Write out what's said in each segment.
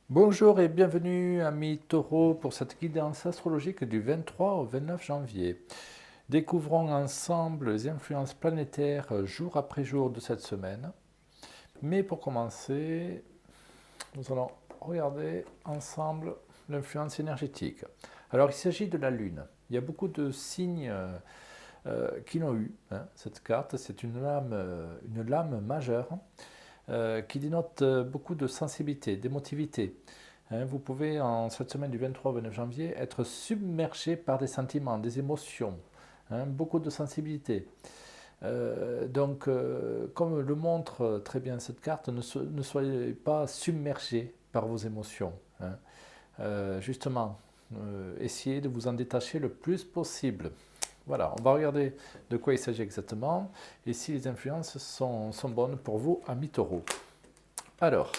Bonjour et bienvenue amis taureaux pour cette guidance astrologique du 23 au 29 janvier. Découvrons ensemble les influences planétaires jour après jour de cette semaine. Mais pour commencer, nous allons regarder ensemble l'influence énergétique. Alors il s'agit de la Lune. Il y a beaucoup de signes qui l'ont eu, hein, cette carte. C'est une lame majeure qui dénote beaucoup de sensibilité, d'émotivité. Hein, vous pouvez, en cette semaine du 23 au 29 janvier, être submergé par des sentiments, des émotions, hein, beaucoup de sensibilité. Comme le montre très bien cette carte, ne soyez pas submergé par vos émotions. Hein. Justement, essayez de vous en détacher le plus possible. Voilà, on va regarder de quoi il s'agit exactement et si les influences sont bonnes pour vous, amis taureaux. Alors,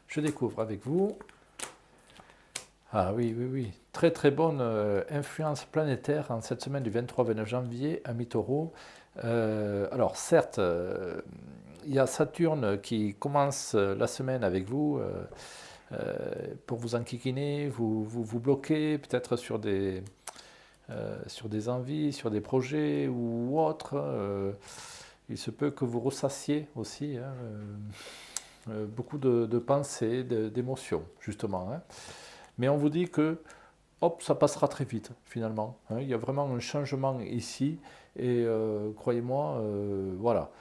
je découvre avec vous. Ah oui, oui, oui. Très très bonne influence planétaire en cette semaine du 23 au 29 janvier, amis taureaux. Alors certes, il y a Saturne qui commence la semaine avec vous pour vous enquiquiner, vous bloquer peut-être sur des envies, sur des projets ou autres. Il se peut que vous ressassiez aussi, hein, beaucoup de pensées, d'émotions, justement. Hein. Mais on vous dit que hop, ça passera très vite finalement. Hein. Il y a vraiment un changement ici et croyez-moi, voilà.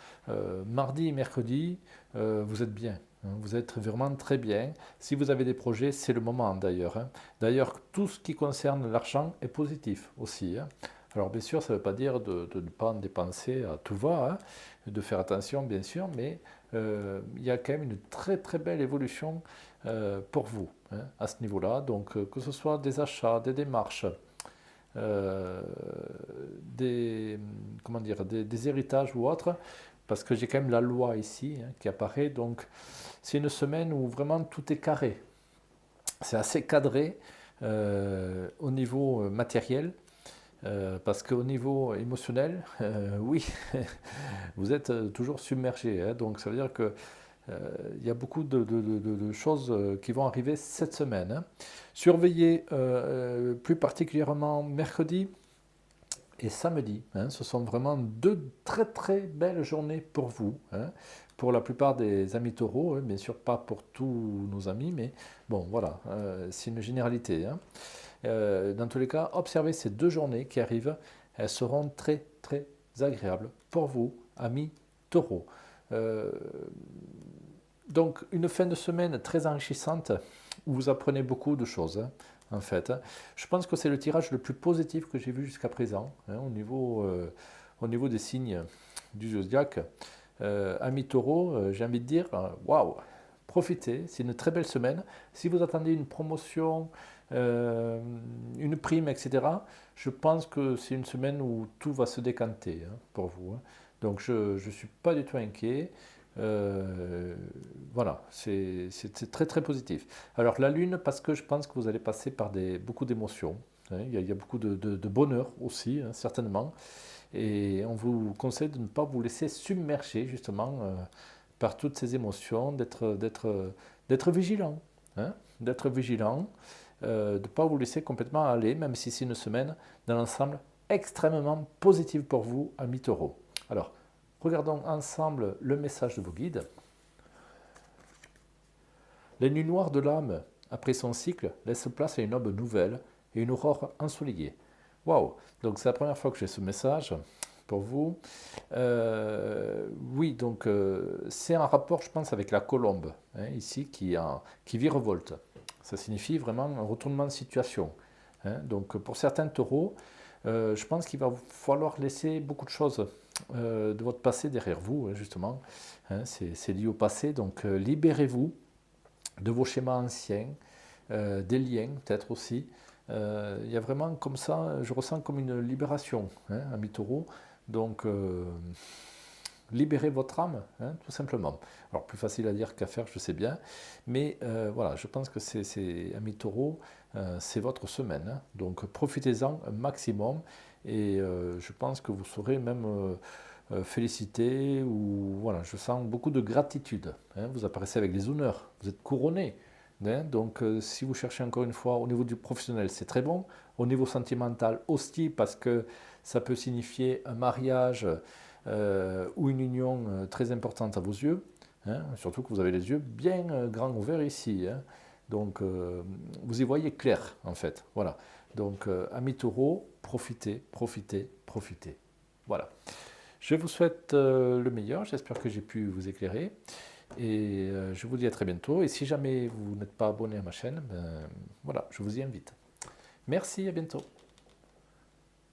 Mardi et mercredi, vous êtes bien. Hein. Vous êtes vraiment très bien. Si vous avez des projets, c'est le moment d'ailleurs. Hein. D'ailleurs, tout ce qui concerne l'argent est positif aussi. Hein. Alors bien sûr, ça ne veut pas dire de ne pas en dépenser à tout va, hein, de faire attention bien sûr, mais il y a quand même une très très belle évolution pour vous, hein, à ce niveau-là. Donc que ce soit des achats, des démarches, euh, des, comment dire, des héritages ou autres, parce que j'ai quand même la loi ici, hein, qui apparaît. Donc c'est une semaine où vraiment tout est carré. C'est assez cadré au niveau matériel. Parce qu'au niveau émotionnel, oui, vous êtes toujours submergé. Hein. Donc ça veut dire que il y a beaucoup de choses qui vont arriver cette semaine. Hein. Surveillez plus particulièrement mercredi et samedi. Hein. Ce sont vraiment deux très très belles journées pour vous. Hein. Pour la plupart des amis taureaux, hein. Bien sûr pas pour tous nos amis, mais bon voilà, c'est une généralité. Hein. Dans tous les cas, observez ces deux journées qui arrivent. Elles seront très très agréables pour vous, amis taureaux. Euh, donc une fin de semaine très enrichissante où vous apprenez beaucoup de choses, hein, en fait. Je pense que c'est le tirage le plus positif que j'ai vu jusqu'à présent, hein, au niveau des signes du zodiaque. Amis taureau, j'ai envie de dire, waouh, profitez, c'est une très belle semaine. Si vous attendez une promotion, euh, une prime, etc., je pense que c'est une semaine où tout va se décanter, hein, pour vous. Hein. Donc je ne suis pas du tout inquiet. Euh, voilà, c'est très très positif. Alors la Lune, parce que je pense que vous allez passer par beaucoup d'émotions. Hein, il y a beaucoup de bonheur aussi, hein, certainement. Et on vous conseille de ne pas vous laisser submerger justement par toutes ces émotions, d'être vigilant. Hein, d'être vigilant, de ne pas vous laisser complètement aller, même si c'est une semaine dans l'ensemble extrêmement positive pour vous, amis taureaux. Alors, regardons ensemble le message de vos guides. Les nuits noires de l'âme, après son cycle, laissent place à une aube nouvelle et une aurore ensoleillée. Waouh! Donc c'est la première fois que j'ai ce message pour vous. Oui, donc c'est un rapport, je pense, avec la colombe, hein, ici, qui virevolte. Ça signifie vraiment un retournement de situation. Hein. Donc pour certains taureaux, je pense qu'il va falloir laisser beaucoup de choses de votre passé derrière vous, hein, justement. Hein, c'est lié au passé, donc libérez-vous de vos schémas anciens, des liens peut-être aussi. Il y a vraiment comme ça, je ressens comme une libération, hein, ami taureau. Donc, libérez votre âme, hein, tout simplement. Alors, plus facile à dire qu'à faire, je sais bien. Mais voilà, je pense que ami taureau, c'est votre semaine. Hein. Donc, profitez-en un maximum. Et je pense que vous saurez même féliciter. Ou voilà, je sens beaucoup de gratitude. Hein. Vous apparaissez avec des honneurs. Vous êtes couronné. hein. Donc, si vous cherchez encore une fois, au niveau du professionnel, c'est très bon. Au niveau sentimental aussi, parce que ça peut signifier un mariage ou une union très importante à vos yeux, hein. Surtout que vous avez les yeux bien grands ouverts ici, hein. Donc, vous y voyez clair, en fait. Voilà. Donc, amis taureaux, profitez, profitez, profitez. Voilà. Je vous souhaite le meilleur. J'espère que j'ai pu vous éclairer. Et je vous dis à très bientôt. Et si jamais vous n'êtes pas abonné à ma chaîne, ben, voilà, je vous y invite. Merci, à bientôt.